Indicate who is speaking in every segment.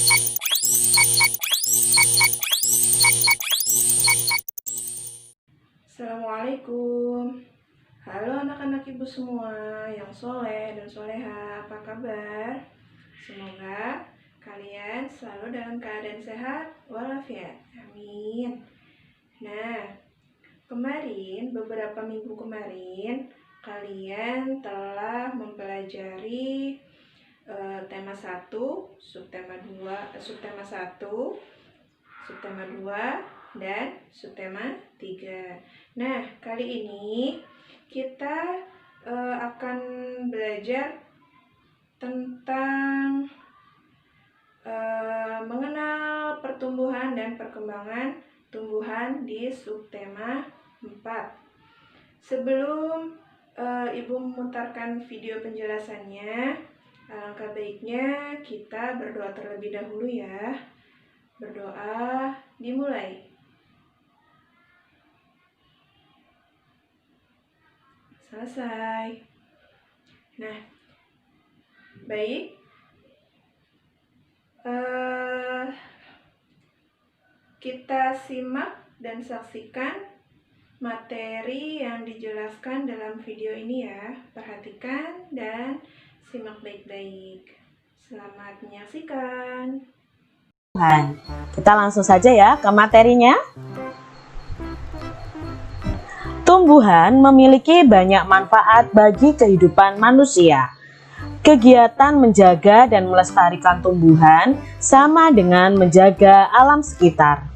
Speaker 1: Assalamualaikum. Halo anak-anak ibu semua yang soleh dan soleha, apa kabar? Semoga kalian selalu dalam keadaan sehat walafiat. Amin. Nah, beberapa minggu kemarin kalian telah mempelajari tema 1, subtema 2, subtema 1, subtema 2 dan subtema 3. Nah, kali ini kita akan belajar tentang mengenal pertumbuhan dan perkembangan tumbuhan di subtema 4. Sebelum Ibu memutarkan video penjelasannya, alangkah baiknya kita berdoa terlebih dahulu ya. Berdoa dimulai. Selesai. Nah, baik. Kita simak dan saksikan materi yang dijelaskan dalam video ini ya. Perhatikan dan simak baik-baik. Selamat menyaksikan.
Speaker 2: Kita langsung saja ya ke materinya. Tumbuhan memiliki banyak manfaat bagi kehidupan manusia. Kegiatan menjaga dan melestarikan tumbuhan sama dengan menjaga alam sekitar.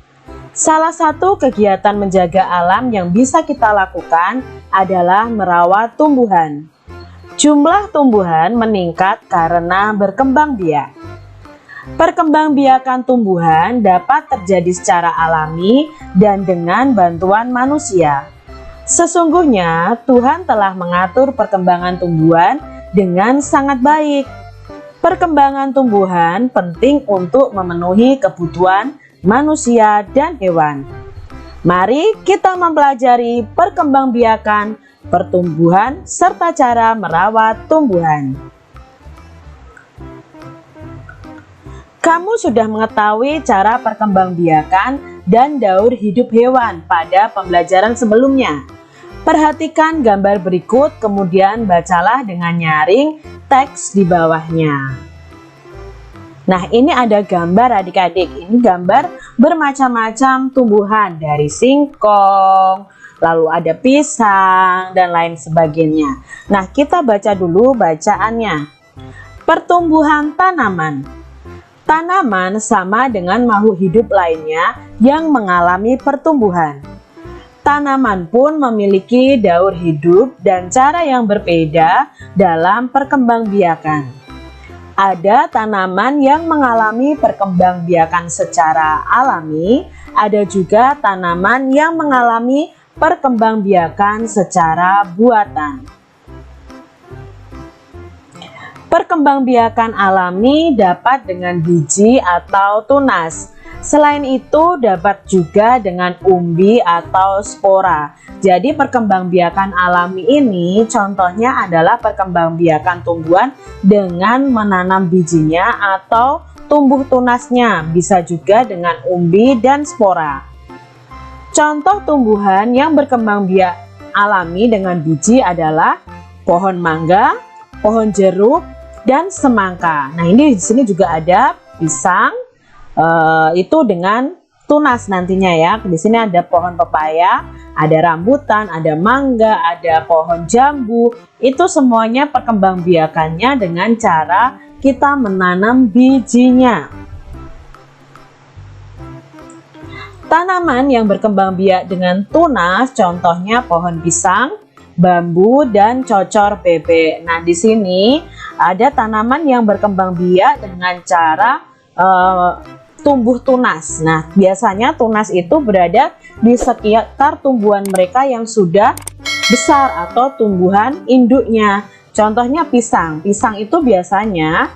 Speaker 2: Salah satu kegiatan menjaga alam yang bisa kita lakukan adalah merawat tumbuhan. Jumlah tumbuhan meningkat karena berkembang biak. Perkembangbiakan tumbuhan dapat terjadi secara alami dan dengan bantuan manusia. Sesungguhnya Tuhan telah mengatur perkembangan tumbuhan dengan sangat baik. Perkembangan tumbuhan penting untuk memenuhi kebutuhan manusia dan hewan. Mari kita mempelajari perkembangbiakan pertumbuhan serta cara merawat tumbuhan. Kamu sudah mengetahui cara perkembangbiakan dan daur hidup hewan pada pembelajaran sebelumnya. Perhatikan gambar berikut, kemudian bacalah dengan nyaring teks di bawahnya. Nah, ini ada gambar adik-adik. Ini gambar bermacam-macam tumbuhan, dari singkong, lalu ada pisang, dan lain sebagainya. Nah, kita baca dulu bacaannya. Pertumbuhan tanaman. Tanaman sama dengan makhluk hidup lainnya yang mengalami pertumbuhan. Tanaman pun memiliki daur hidup dan cara yang berbeda dalam perkembangbiakan. Ada tanaman yang mengalami perkembangbiakan secara alami, ada juga tanaman yang mengalami perkembangbiakan secara buatan. Perkembangbiakan alami dapat dengan biji atau tunas. Selain itu dapat juga dengan umbi atau spora. Jadi perkembangbiakan alami ini contohnya adalah perkembangbiakan tumbuhan dengan menanam bijinya atau tumbuh tunasnya. Bisa juga dengan umbi dan spora. Contoh tumbuhan yang berkembang biak alami dengan biji adalah pohon mangga, pohon jeruk, dan semangka. Nah, ini di sini juga ada pisang, itu dengan tunas nantinya ya. Di sini ada pohon pepaya, ada rambutan, ada mangga, ada pohon jambu. Itu semuanya perkembangbiakannya dengan cara kita menanam bijinya. Tanaman yang berkembang biak dengan tunas contohnya pohon pisang, bambu, dan cocor bebek. Nah, di sini ada tanaman yang berkembang biak dengan cara tumbuh tunas. Nah, biasanya tunas itu berada di sekitar tumbuhan mereka yang sudah besar atau tumbuhan induknya. Contohnya pisang. Pisang itu biasanya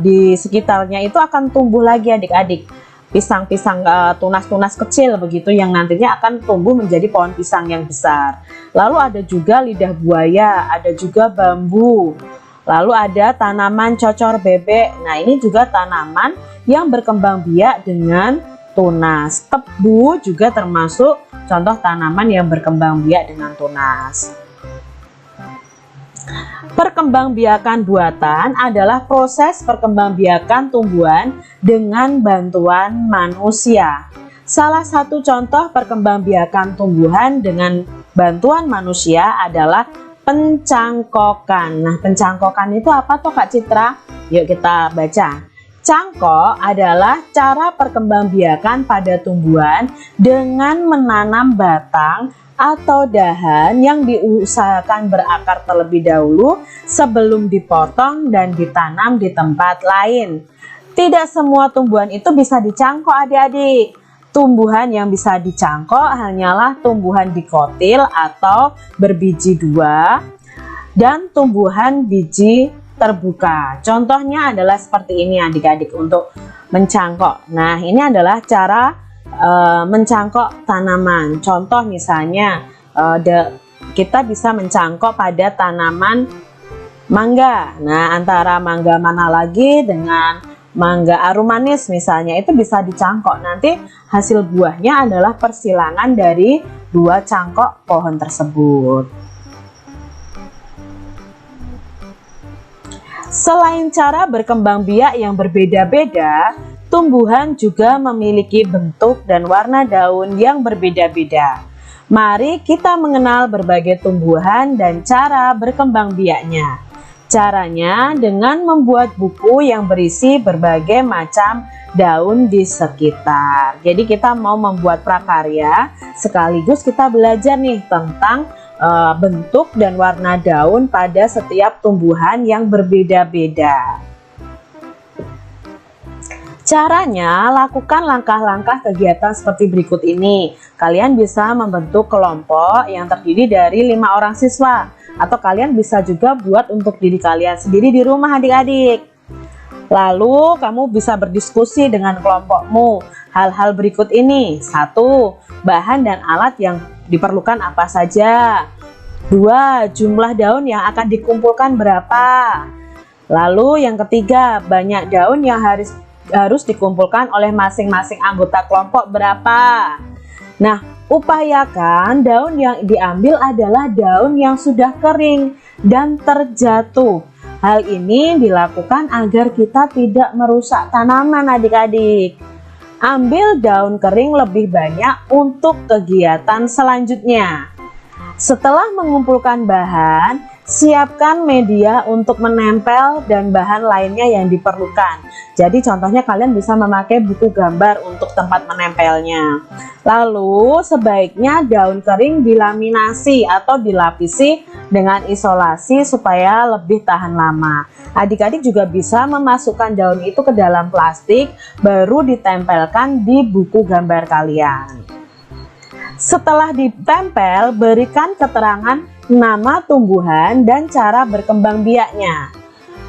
Speaker 2: di sekitarnya itu akan tumbuh lagi adik-adik. Pisang-pisang tunas-tunas kecil begitu yang nantinya akan tumbuh menjadi pohon pisang yang besar. Lalu ada juga lidah buaya, ada juga bambu. Lalu ada tanaman cocor bebek. Nah, ini juga tanaman yang berkembang biak dengan tunas. Tebu juga termasuk contoh tanaman yang berkembang biak dengan tunas. Perkembangbiakan buatan adalah proses perkembangbiakan tumbuhan dengan bantuan manusia. Salah satu contoh perkembangbiakan tumbuhan dengan bantuan manusia adalah pencangkokan. Nah, pencangkokan itu apa tuh Kak Citra? Yuk kita baca. Cangkok adalah cara perkembangbiakan pada tumbuhan dengan menanam batang atau dahan yang diusahakan berakar terlebih dahulu sebelum dipotong dan ditanam di tempat lain. Tidak semua tumbuhan itu bisa dicangkok adik-adik. Tumbuhan yang bisa dicangkok hanyalah tumbuhan dikotil atau berbiji dua dan tumbuhan biji terbuka. Contohnya adalah seperti ini adik-adik untuk mencangkok. Nah, ini adalah cara mencangkok tanaman. Contoh misalnya kita bisa mencangkok pada tanaman mangga. Nah, antara mangga mana lagi dengan mangga arum manis misalnya itu bisa dicangkok. Nanti hasil buahnya adalah persilangan dari dua cangkok pohon tersebut. Selain cara berkembang biak yang berbeda-beda, tumbuhan juga memiliki bentuk dan warna daun yang berbeda-beda. Mari kita mengenal berbagai tumbuhan dan cara berkembang biaknya. Caranya dengan membuat buku yang berisi berbagai macam daun di sekitar. Jadi kita mau membuat prakarya, sekaligus kita belajar nih tentang bentuk dan warna daun pada setiap tumbuhan yang berbeda-beda. Caranya, lakukan langkah-langkah kegiatan seperti berikut ini. Kalian bisa membentuk kelompok yang terdiri dari 5 orang siswa, atau kalian bisa juga buat untuk diri kalian sendiri di rumah adik-adik. Lalu kamu bisa berdiskusi dengan kelompokmu hal-hal berikut ini. 1. Bahan dan alat yang diperlukan apa saja. 2. Jumlah daun yang akan dikumpulkan berapa. Lalu yang ketiga, banyak daun yang harus dikumpulkan oleh masing-masing anggota kelompok berapa. Nah, upayakan daun yang diambil adalah daun yang sudah kering dan terjatuh. Hal ini dilakukan agar kita tidak merusak tanaman adik-adik. Ambil daun kering lebih banyak untuk kegiatan selanjutnya. Setelah mengumpulkan bahan, siapkan media untuk menempel dan bahan lainnya yang diperlukan. Jadi contohnya kalian bisa memakai buku gambar untuk tempat menempelnya. Lalu sebaiknya daun kering dilaminasi atau dilapisi dengan isolasi supaya lebih tahan lama. Adik-adik juga bisa memasukkan daun itu ke dalam plastik baru ditempelkan di buku gambar kalian. Setelah ditempel, berikan keterangan nama tumbuhan dan cara berkembang biaknya.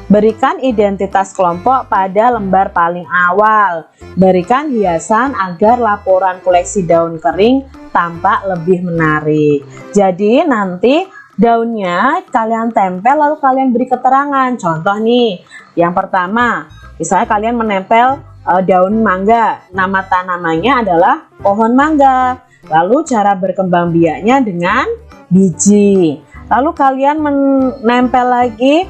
Speaker 2: Berikan identitas kelompok pada lembar paling awal. Berikan hiasan agar laporan koleksi daun kering tampak lebih menarik. Jadi nanti daunnya kalian tempel lalu kalian beri keterangan. Contoh nih, yang pertama, misalnya kalian menempel daun mangga. Nama tanamannya adalah pohon mangga. Lalu cara berkembang biaknya dengan biji. Lalu kalian menempel lagi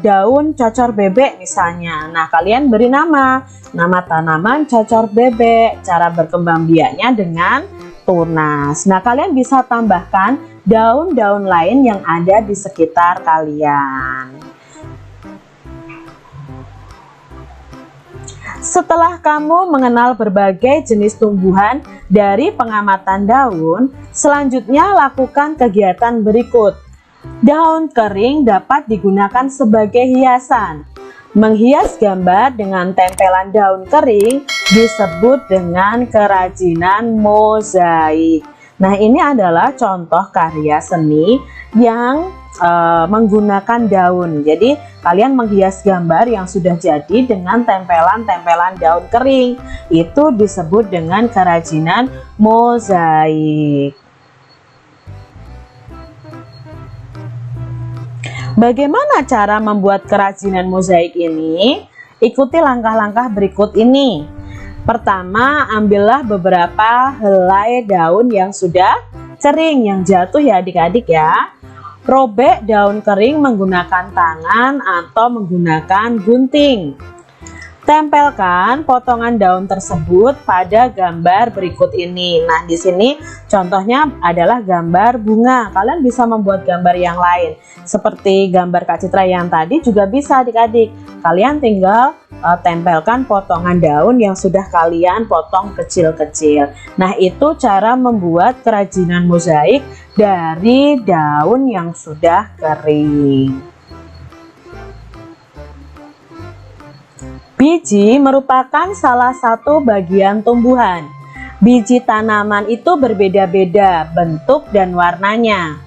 Speaker 2: daun cocor bebek misalnya. Nah, kalian beri nama tanaman cocor bebek. Cara berkembang biaknya dengan tunas. Nah, kalian bisa tambahkan daun-daun lain yang ada di sekitar kalian. Setelah kamu mengenal berbagai jenis tumbuhan dari pengamatan daun, selanjutnya lakukan kegiatan berikut. Daun kering dapat digunakan sebagai hiasan. Menghias gambar dengan tempelan daun kering disebut dengan kerajinan mozaik. Nah, ini adalah contoh karya seni yang menggunakan daun. Jadi kalian menghias gambar yang sudah jadi dengan tempelan-tempelan daun kering. Itu disebut dengan kerajinan mozaik. Bagaimana cara membuat kerajinan mozaik ini? Ikuti langkah-langkah berikut ini. Pertama, ambillah beberapa helai daun yang sudah kering, yang jatuh ya adik-adik ya. Robek daun kering menggunakan tangan atau menggunakan gunting. Tempelkan potongan daun tersebut pada gambar berikut ini. Nah, di sini contohnya adalah gambar bunga. Kalian bisa membuat gambar yang lain. Seperti gambar Kak Citra yang tadi juga bisa adik-adik. Kalian tinggal tempelkan potongan daun yang sudah kalian potong kecil-kecil. Nah, itu cara membuat kerajinan mozaik dari daun yang sudah kering. Biji merupakan salah satu bagian tumbuhan. Biji tanaman itu berbeda-beda bentuk dan warnanya.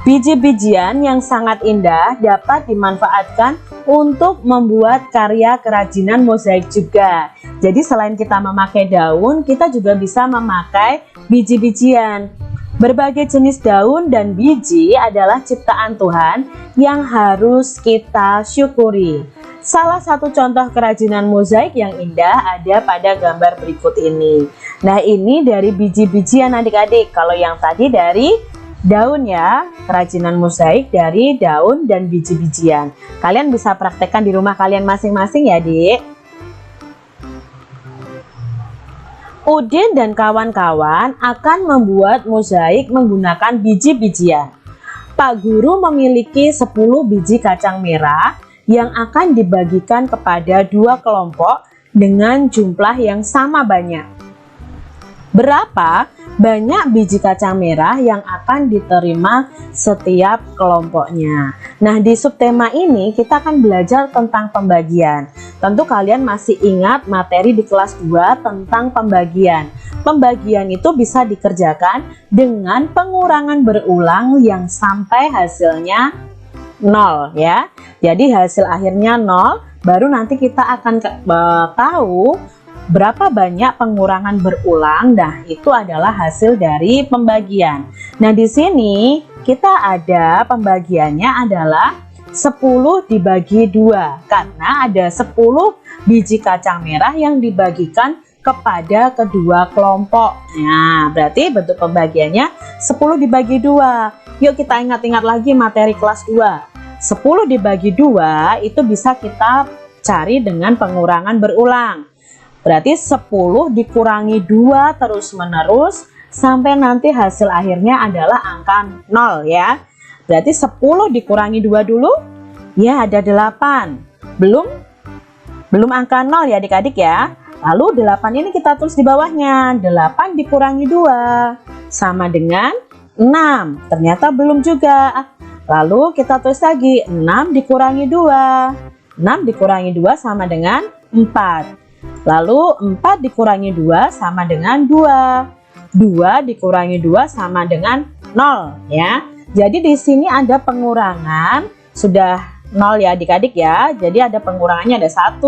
Speaker 2: Biji-bijian yang sangat indah dapat dimanfaatkan untuk membuat karya kerajinan mozaik juga. Jadi selain kita memakai daun, kita juga bisa memakai biji-bijian. Berbagai jenis daun dan biji adalah ciptaan Tuhan yang harus kita syukuri. Salah satu contoh kerajinan mozaik yang indah ada pada gambar berikut ini. Nah, ini dari biji-bijian adik-adik. Kalau yang tadi dari daun ya, kerajinan mozaik dari daun dan biji-bijian. Kalian bisa praktekkan di rumah kalian masing-masing ya, Dik. Udin dan kawan-kawan akan membuat mozaik menggunakan biji-bijian. Pak Guru memiliki 10 biji kacang merah yang akan dibagikan kepada 2 kelompok dengan jumlah yang sama banyak. Berapa banyak biji kacang merah yang akan diterima setiap kelompoknya? Nah, di subtema ini kita akan belajar tentang pembagian. Tentu kalian masih ingat materi di kelas 2 tentang pembagian. Pembagian itu bisa dikerjakan dengan pengurangan berulang yang sampai hasilnya 0 ya. Jadi hasil akhirnya 0, baru nanti kita akan tahu berapa banyak pengurangan berulang. Nah, itu adalah hasil dari pembagian. Nah, di sini kita ada pembagiannya adalah 10 dibagi 2 karena ada 10 biji kacang merah yang dibagikan kepada kedua kelompok. Nah, berarti bentuk pembagiannya 10 dibagi 2. Yuk kita ingat-ingat lagi materi kelas 2. 10 dibagi 2 itu bisa kita cari dengan pengurangan berulang. Berarti 10 dikurangi 2 terus menerus sampai nanti hasil akhirnya adalah angka 0 ya. Berarti 10 dikurangi 2 dulu ya ada 8. Belum angka 0 ya adik-adik ya. Lalu 8 ini kita tulis di bawahnya. 8 dikurangi 2 sama dengan 6. Ternyata belum juga. Lalu kita tulis lagi 6 dikurangi 2. 6 dikurangi 2 sama dengan 4. Lalu 4 dikurangi 2 sama dengan 2. 2 dikurangi 2 sama dengan 0 ya. Jadi di sini ada pengurangan sudah 0 ya adik-adik ya. Jadi ada pengurangannya ada 1,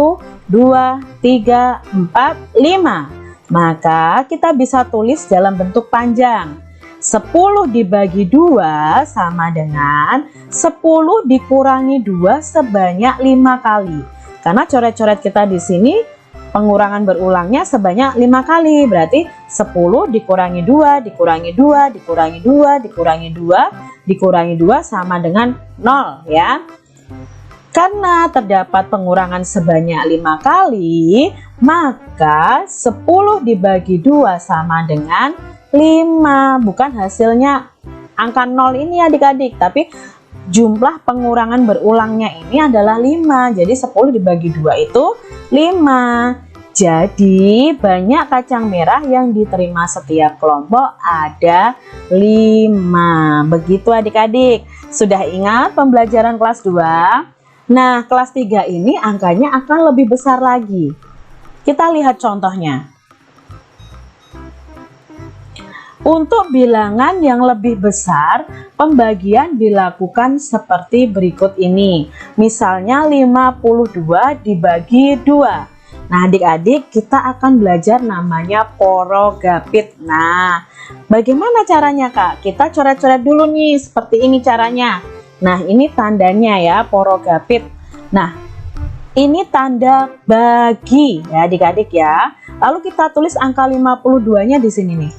Speaker 2: 2, 3, 4, 5. Maka kita bisa tulis dalam bentuk panjang. 10 dibagi 2 sama dengan 10 dikurangi 2 sebanyak 5 kali. Karena coret-coret kita di sini pengurangan berulangnya sebanyak 5 kali. Berarti 10 dikurangi 2 dikurangi 2 dikurangi 2 dikurangi 2 dikurangi 2 sama dengan 0 ya. Karena terdapat pengurangan sebanyak 5 kali, maka 10 dibagi 2 sama dengan 5. Bukan hasilnya angka 0 ini adik-adik, tapi jumlah pengurangan berulangnya ini adalah 5. Jadi 10 dibagi 2 itu 5. Jadi banyak kacang merah yang diterima setiap kelompok ada 5. Begitu adik-adik. Sudah ingat pembelajaran kelas 2? Nah, kelas 3 ini angkanya akan lebih besar lagi. Kita lihat contohnya. Untuk bilangan yang lebih besar, pembagian dilakukan seperti berikut ini. Misalnya 52 dibagi 2. Nah, adik-adik kita akan belajar namanya porogapit. Nah, bagaimana caranya Kak? Kita coret-coret dulu nih, seperti ini caranya. Nah, ini tandanya ya, porogapit. Nah, ini tanda bagi ya adik-adik ya. Lalu kita tulis angka 52-nya di sini nih.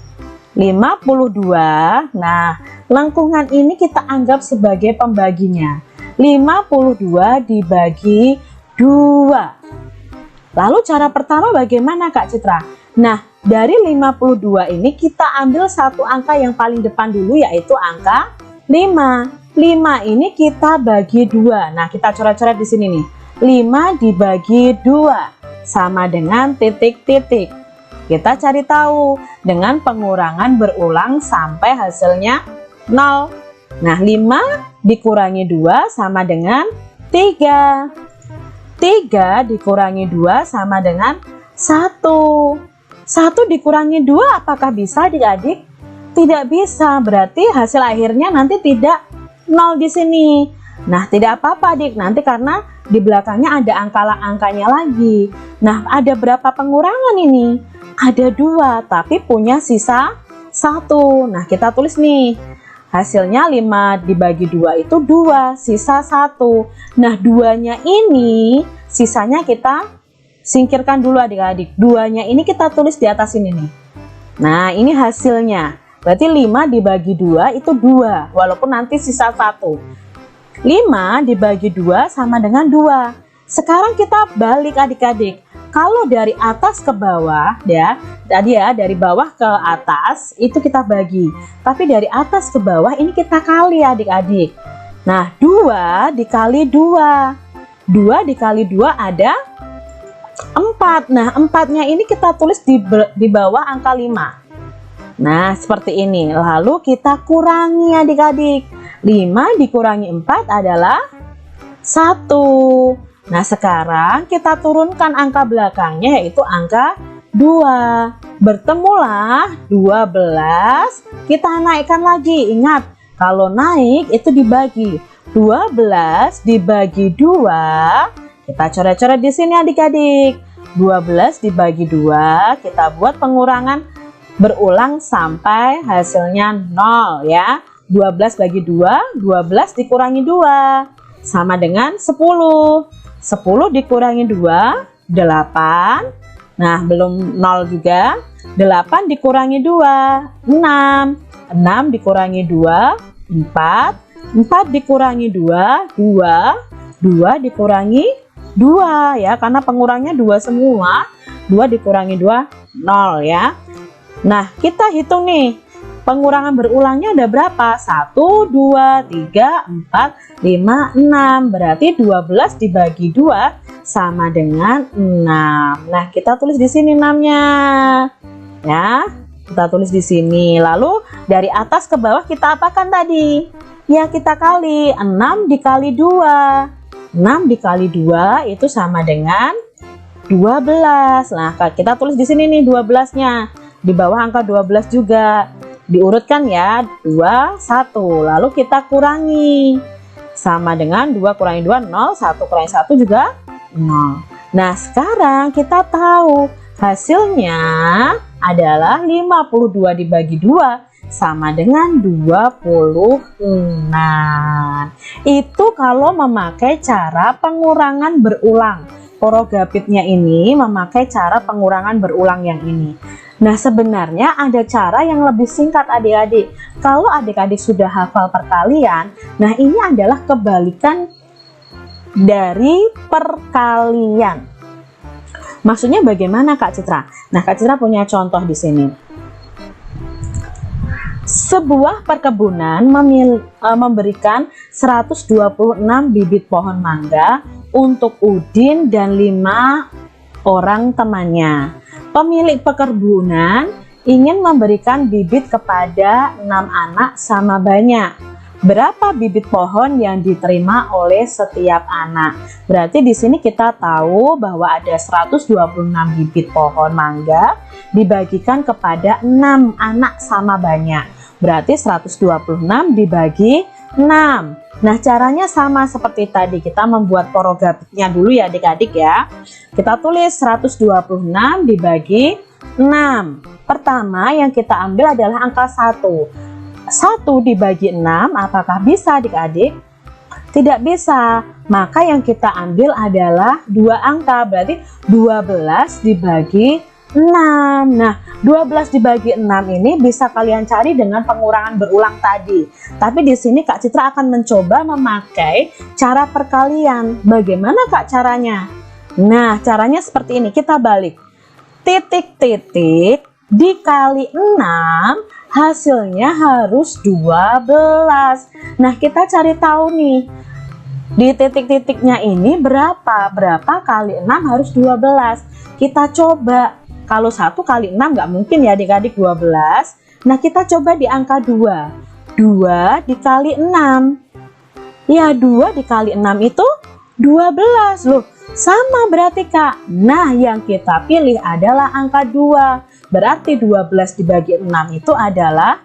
Speaker 2: 52. Nah, lengkungan ini kita anggap sebagai pembaginya. 52 dibagi 2. Lalu cara pertama bagaimana Kak Citra? Nah, dari 52 ini kita ambil satu angka yang paling depan dulu, yaitu angka 5. 5 ini kita bagi 2. Nah, kita coret-coret di sini nih. 5 dibagi 2 sama dengan titik-titik. Kita cari tahu dengan pengurangan berulang sampai hasilnya 0. Nah, 5 dikurangi 2 sama dengan 3. 3 dikurangi 2 sama dengan 1. 1 dikurangi 2 apakah bisa adik-adik? Tidak bisa, berarti hasil akhirnya nanti tidak 0 di sini. Nah, tidak apa-apa adik, nanti karena di belakangnya ada angkanya lagi. Nah, ada berapa pengurangan ini? Ada 2, tapi punya sisa 1. Nah, kita tulis nih. Hasilnya 5 dibagi 2 itu 2, sisa 1. Nah, 2-nya ini, sisanya kita singkirkan dulu adik-adik. 2-nya ini kita tulis di atas ini nih. Nah, ini hasilnya. Berarti 5 dibagi 2 itu 2, walaupun nanti sisa 1. 5 dibagi 2 sama dengan 2. Sekarang kita balik adik-adik. Kalau dari atas ke bawah ya, tadi ya dari bawah ke atas itu kita bagi. Tapi dari atas ke bawah ini kita kali adik-adik. Nah, 2 dikali 2. 2 dikali 2 ada 4. Nah, 4-nya ini kita tulis di bawah angka 5. Nah, seperti ini. Lalu kita kurangi adik-adik. 5 dikurangi 4 adalah 1. Nah, sekarang kita turunkan angka belakangnya yaitu angka 2. Bertemulah 12. Kita naikkan lagi. Ingat, kalau naik itu dibagi. 12 dibagi 2. Kita coret-coret di sini adik-adik. 12 dibagi 2, kita buat pengurangan berulang sampai hasilnya 0 ya. 12 bagi 2, 12 dikurangi 2 sama dengan 10. 10 dikurangi 2, 8. Nah, belum 0 juga. 8 dikurangi 2, 6. 6 dikurangi 2, 4. 4 dikurangi 2, 2. 2 dikurangi 2 ya, karena pengurangnya 2 semua. 2 dikurangi 2, 0 ya. Nah, kita hitung nih. Pengurangan berulangnya ada berapa? 1, 2, 3, 4, 5, 6. Berarti 12 dibagi 2 sama dengan 6. Nah, kita tulis di sini 6-nya. Ya, kita tulis di sini. Lalu dari atas ke bawah kita apakan tadi? Ya, kita kali. 6 dikali 2. 6 dikali 2 itu sama dengan 12. Nah, kita tulis di sini nih 12-nya. Di bawah angka 12 juga. Diurutkan ya, 2, 1. Lalu kita kurangi. Sama dengan 2 kurangi 2, 0. 1 kurangi 1 juga 0. Nah, sekarang kita tahu hasilnya adalah 52 dibagi 2 sama dengan 26. Itu kalau memakai cara pengurangan berulang. Porogapitnya ini memakai cara pengurangan berulang yang ini. Nah, sebenarnya ada cara yang lebih singkat adik-adik. Kalau adik-adik sudah hafal perkalian, nah ini adalah kebalikan dari perkalian. Maksudnya bagaimana Kak Citra? Nah, Kak Citra punya contoh di sini. Sebuah perkebunan memberikan 126 bibit pohon mangga untuk Udin dan 5 orang temannya. Pemilik perkebunan ingin memberikan bibit kepada 6 anak sama banyak. Berapa bibit pohon yang diterima oleh setiap anak? Berarti di sini kita tahu bahwa ada 126 bibit pohon mangga dibagikan kepada 6 anak sama banyak. Berarti 126 dibagi 6. Nah, caranya sama seperti tadi. Kita membuat porogapitnya dulu ya adik-adik ya. Kita tulis 126 dibagi 6. Pertama yang kita ambil adalah angka 1. 1 dibagi 6, apakah bisa adik-adik? Tidak bisa. Maka yang kita ambil adalah dua angka, berarti 12 dibagi 6. Nah, 12 dibagi 6 ini bisa kalian cari dengan pengurangan berulang tadi. Tapi di sini Kak Citra akan mencoba memakai cara perkalian. Bagaimana Kak caranya? Nah, caranya seperti ini. Kita balik. Titik-titik dikali 6 hasilnya harus 12. Nah, kita cari tahu nih. Di titik-titiknya ini berapa? Berapa kali 6 harus 12. Kita coba. Kalau 1 kali 6 nggak mungkin ya adik-adik 12. Nah, kita coba di angka 2. 2 dikali 6. Ya, 2 dikali 6 itu 12. Loh, sama berarti Kak. Nah, yang kita pilih adalah angka 2. Berarti 12 dibagi 6 itu adalah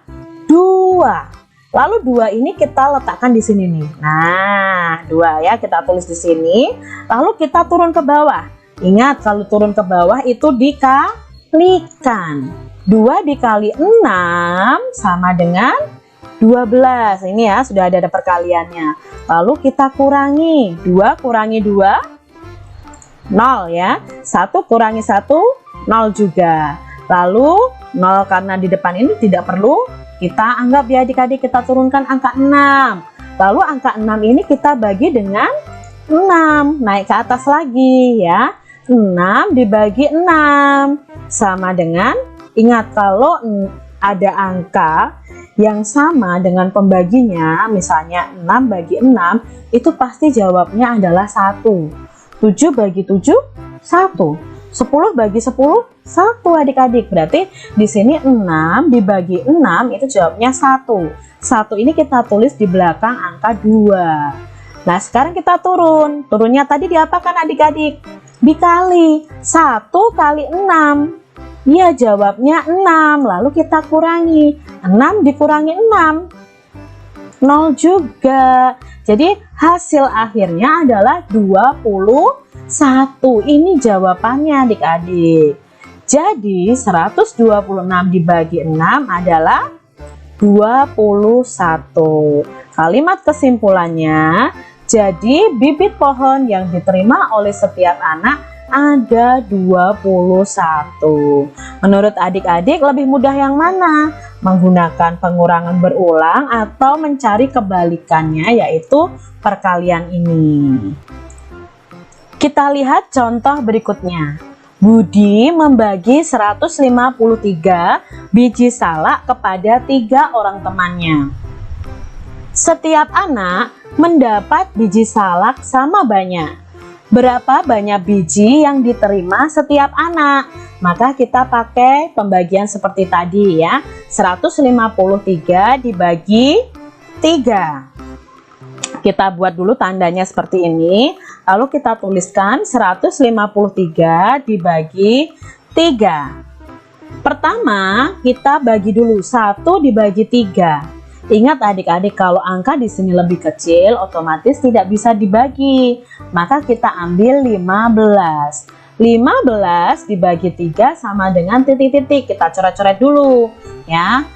Speaker 2: 2. Lalu 2 ini kita letakkan di sini nih. Nah, 2 ya kita tulis di sini. Lalu kita turun ke bawah. Ingat, kalau turun ke bawah itu dikalikan. 2 dikali 6 sama dengan 12. Ini ya, sudah ada perkaliannya. Lalu kita kurangi. 2 kurangi 2, 0 ya. 1 kurangi 1, 0 juga. Lalu 0 karena di depan ini tidak perlu kita anggap ya adik-adik, kita turunkan angka 6. Lalu angka 6 ini kita bagi dengan 6. Naik ke atas lagi ya. 6 dibagi 6 sama dengan, ingat kalau ada angka yang sama dengan pembaginya, misalnya 6 bagi 6, itu pasti jawabnya adalah 1. 7 bagi 7, 1. 10 bagi 10, 1 adik-adik. Berarti di sini 6 dibagi 6 itu jawabnya 1. 1 ini kita tulis di belakang angka 2. Nah, sekarang kita turun. Turunnya tadi diapakan adik-adik? Dikali. 1 kali 6. Ya, jawabnya 6. Lalu kita kurangi. 6 dikurangi 6. 0 juga. Jadi hasil akhirnya adalah 21. Ini jawabannya adik-adik. Jadi 126 dibagi 6 adalah 21. Kalimat kesimpulannya, jadi bibit pohon yang diterima oleh setiap anak ada 21. Menurut adik-adik lebih mudah yang mana? Menggunakan pengurangan berulang atau mencari kebalikannya, yaitu perkalian ini. Kita lihat contoh berikutnya. Budi membagi 153 biji salak kepada 3 orang temannya. Setiap anak mendapat biji salak sama banyak. Berapa banyak biji yang diterima setiap anak? Maka kita pakai pembagian seperti tadi ya. 153 dibagi 3. Kita buat dulu tandanya seperti ini. Lalu kita tuliskan 153 dibagi 3. Pertama, kita bagi dulu 1 dibagi 3. Ingat adik-adik, kalau angka di sini lebih kecil, otomatis tidak bisa dibagi. Maka kita ambil 15. 15 dibagi 3 sama dengan titik-titik. Kita coret-coret dulu ya.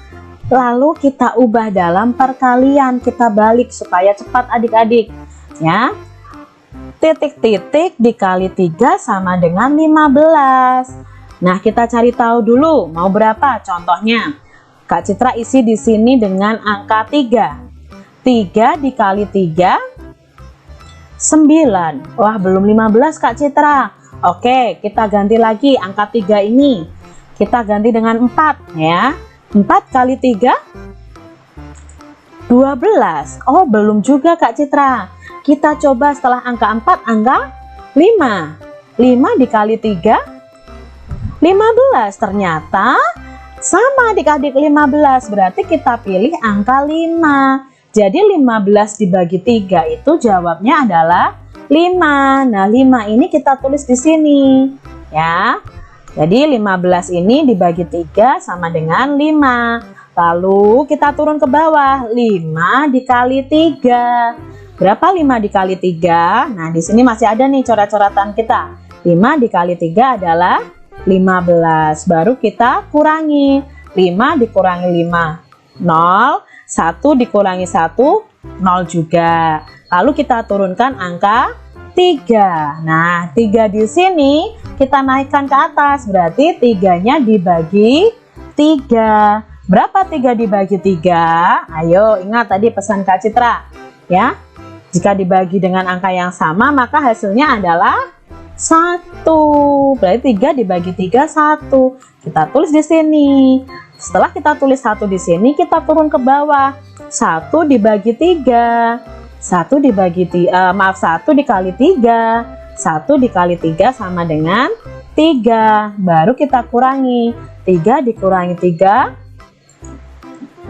Speaker 2: Lalu kita ubah dalam perkalian, kita balik supaya cepat adik-adik ya. Titik-titik dikali 3 sama dengan 15. Nah, kita cari tahu dulu mau berapa contohnya. Kak Citra isi di sini dengan angka 3. 3 dikali 3, 9. Wah, belum 15 Kak Citra. Oke, kita ganti lagi angka 3 ini. Kita ganti dengan 4 ya. 4 kali 3, 12. Oh, belum juga Kak Citra. Kita coba setelah angka 4, angka 5. 5 dikali 3, 15. Ternyata sama adik-adik 15. Berarti kita pilih angka 5. Jadi 15 dibagi 3 itu jawabnya adalah 5. Nah, 5 ini kita tulis di sini ya. Jadi 15 ini dibagi 3 sama dengan 5. Lalu kita turun ke bawah. 5 dikali 3. Berapa 5 dikali 3? Nah, di sini masih ada nih coret-coretan kita. 5 dikali 3 adalah 15. Baru kita kurangi. 5 dikurangi 5, 0. 1 dikurangi 1, 0 juga. Lalu kita turunkan angka 3. Nah, 3 di sini kita naikkan ke atas, berarti 3-nya dibagi 3. Berapa 3 dibagi 3? Ayo ingat tadi pesan Kak Citra ya. Jika dibagi dengan angka yang sama maka hasilnya adalah 1. Berarti 3 dibagi 3 1. Kita tulis di sini. Setelah kita tulis 1 di sini, kita turun ke bawah. 1 dibagi 3. 1 dikali 3. 1 dikali 3 sama dengan 3. Baru kita kurangi. 3 dikurangi 3,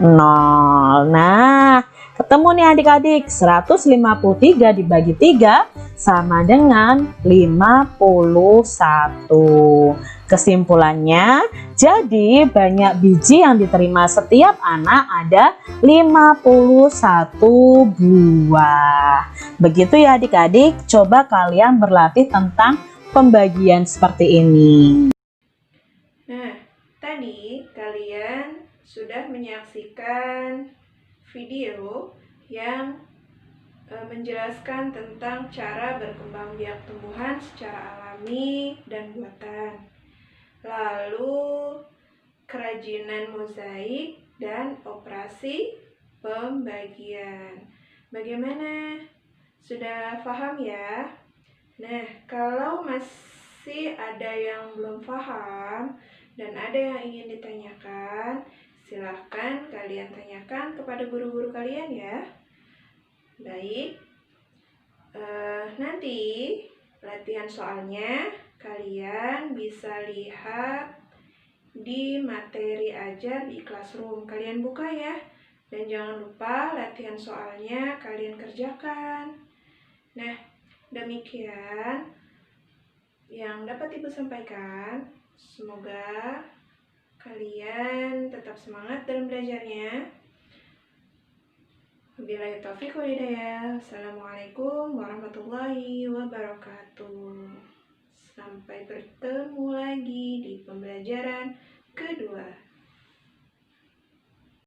Speaker 2: 0. Nah, ketemu nih adik-adik. 153 dibagi 3 sama dengan 51. Kesimpulannya, jadi banyak biji yang diterima setiap anak ada 51 buah. Begitu ya adik-adik, coba kalian berlatih tentang pembagian seperti ini.
Speaker 1: Nah, tadi kalian sudah menyaksikan video yang menjelaskan tentang cara berkembang biak tumbuhan secara alami dan buatan. Lalu kerajinan mozaik dan operasi pembagian. Bagaimana? Sudah paham ya? Nah, kalau masih ada yang belum paham dan ada yang ingin ditanyakan, silahkan kalian tanyakan kepada guru-guru kalian ya. Baik, nanti latihan soalnya kalian bisa lihat di materi ajar di Classroom. Kalian buka ya, dan jangan lupa latihan soalnya kalian kerjakan. Nah, demikian yang dapat Ibu sampaikan. Semoga kalian tetap semangat dalam belajarnya. Wabillahi taufiq wal hidayah. Assalamualaikum warahmatullahi wabarakatuh. Sampai bertemu lagi di pembelajaran kedua.